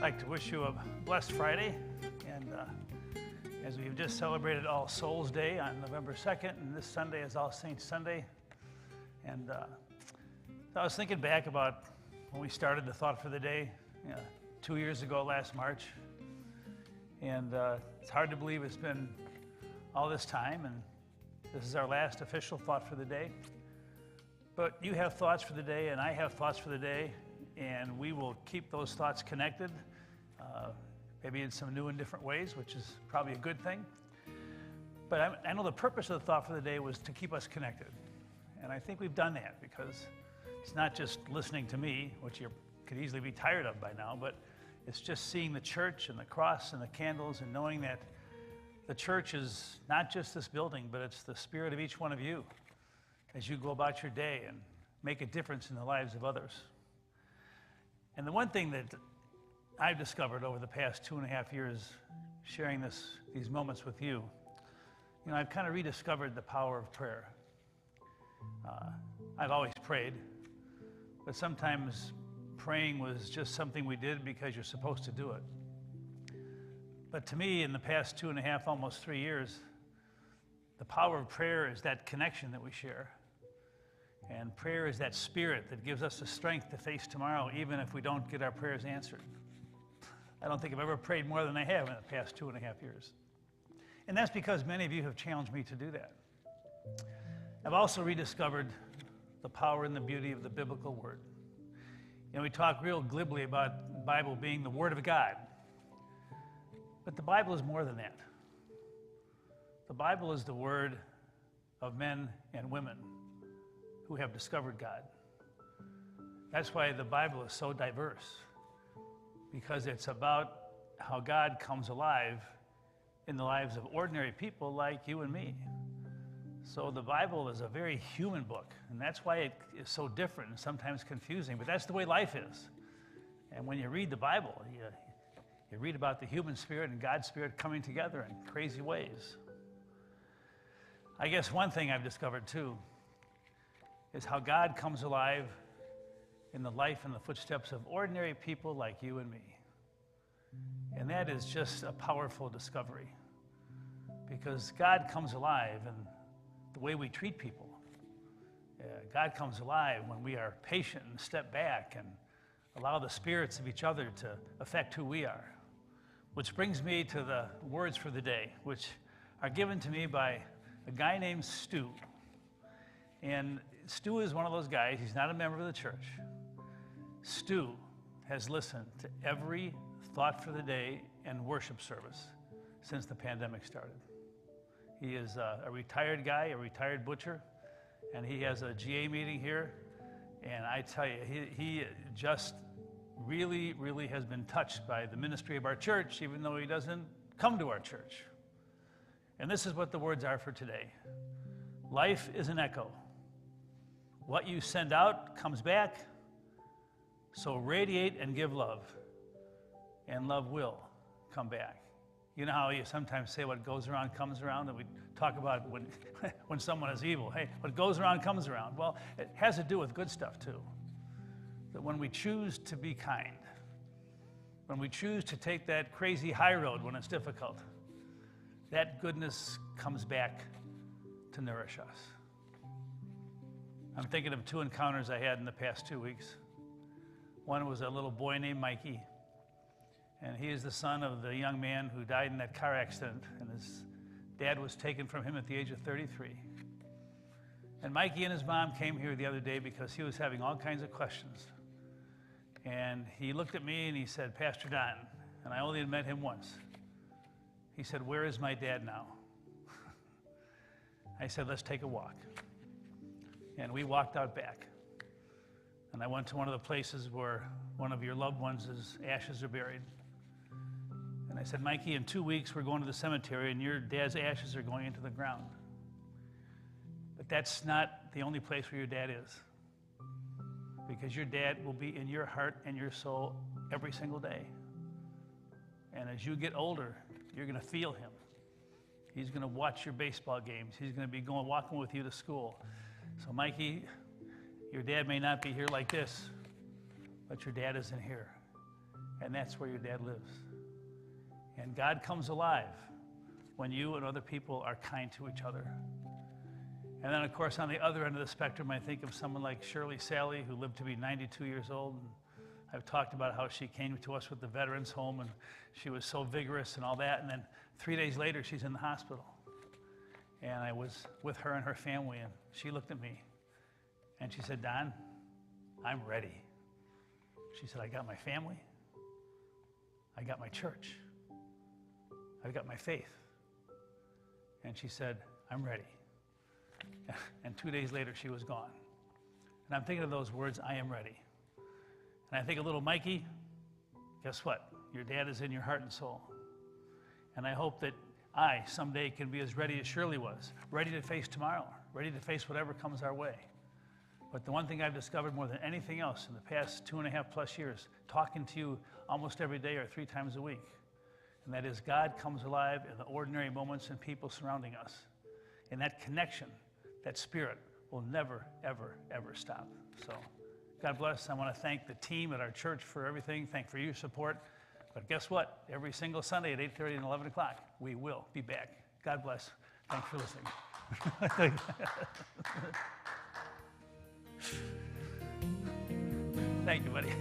like to wish you a blessed Friday, and as we've just celebrated All Souls Day on November 2nd, and this Sunday is All Saints Sunday, and so I was thinking back about when we started the Thought for the Day 2 years ago last March, and it's hard to believe it's been all this time, and this is our last official Thought for the Day. But you have thoughts for the day, and I have thoughts for the day, and we will keep those thoughts connected, maybe in some new and different ways, which is probably a good thing. But I know the purpose of the Thought for the Day was to keep us connected. And I think we've done that, because it's not just listening to me, which you could easily be tired of by now, but it's just seeing the church and the cross and the candles and knowing that the church is not just this building, but it's the spirit of each one of you as you go about your day and make a difference in the lives of others. And the one thing that I've discovered over the past 2.5 years sharing these moments with you, I've kind of rediscovered the power of prayer. I've always prayed, but sometimes praying was just something we did because you're supposed to do it. But to me, in the past 2.5, almost 3 years, the power of prayer is that connection that we share. And prayer is that spirit that gives us the strength to face tomorrow, even if we don't get our prayers answered. I don't think I've ever prayed more than I have in the past 2.5 years. And that's because many of you have challenged me to do that. I've also rediscovered the power and the beauty of the biblical word. We talk real glibly about the Bible being the Word of God. But the Bible is more than that. The Bible is the word of men and women who have discovered God. That's why the Bible is so diverse, because it's about how God comes alive in the lives of ordinary people like you and me. So the Bible is a very human book, and that's why it is so different and sometimes confusing, but that's the way life is. And when you read the Bible, you read about the human spirit and God's spirit coming together in crazy ways. I guess one thing I've discovered too is how God comes alive in the life and the footsteps of ordinary people like you and me. And that is just a powerful discovery, because God comes alive in the way we treat people. God comes alive when we are patient and step back and allow the spirits of each other to affect who we are. Which brings me to the words for the day, which are given to me by a guy named Stu. And Stu is one of those guys, he's not a member of the church. Stu has listened to every Thought for the Day and worship service since the pandemic started. He is a retired guy, a retired butcher, and he has a GA meeting here. And I tell you, he just really, really has been touched by the ministry of our church, even though he doesn't come to our church. And this is what the words are for today. Life is an echo. What you send out comes back, so radiate and give love, and love will come back. You know how you sometimes say what goes around comes around, and we talk about when someone is evil. Hey, what goes around comes around. Well, it has to do with good stuff too. That when we choose to be kind, when we choose to take that crazy high road when it's difficult, that goodness comes back to nourish us. I'm thinking of 2 encounters I had in the past 2 weeks. One was a little boy named Mikey, and he is the son of the young man who died in that car accident, and his dad was taken from him at the age of 33. And Mikey and his mom came here the other day because he was having all kinds of questions. And he looked at me and he said, "Pastor Don," and I only had met him once. He said, "Where is my dad now?" I said, "Let's take a walk." And we walked out back. And I went to one of the places where one of your loved ones' ashes are buried. And I said, "Mikey, in 2 weeks we're going to the cemetery and your dad's ashes are going into the ground. But that's not the only place where your dad is. Because your dad will be in your heart and your soul every single day. And as you get older, you're going to feel him. He's going to watch your baseball games. He's going to be walking with you to school. So Mikey, your dad may not be here like this, but your dad is in here. And that's where your dad lives. And God comes alive when you and other people are kind to each other. And then, of course, on the other end of the spectrum, I think of someone like Shirley Sally, who lived to be 92 years old. And I've talked about how she came to us with the Veterans Home, and she was so vigorous and all that. And then 3 days later, she's in the hospital. And I was with her and her family, and she looked at me, and she said, Don, I'm ready. She said, I got my family. I got my church. I've got my faith. And she said, I'm ready. And 2 days later, she was gone. And I'm thinking of those words, I am ready. And I think of little Mikey, guess what? Your dad is in your heart and soul. And I hope that I someday can be as ready as Shirley was, ready to face tomorrow, ready to face whatever comes our way. But the one thing I've discovered more than anything else in the past 2.5+ years, talking to you almost every day or 3 times a week, and that is God comes alive in the ordinary moments and people surrounding us. And that connection, that spirit, will never, ever, ever stop. So God bless. I want to thank the team at our church for everything. Thank for your support. But guess what? Every single Sunday at 8:30 and 11 o'clock, we will be back. God bless. Thanks for listening. Thank you, buddy.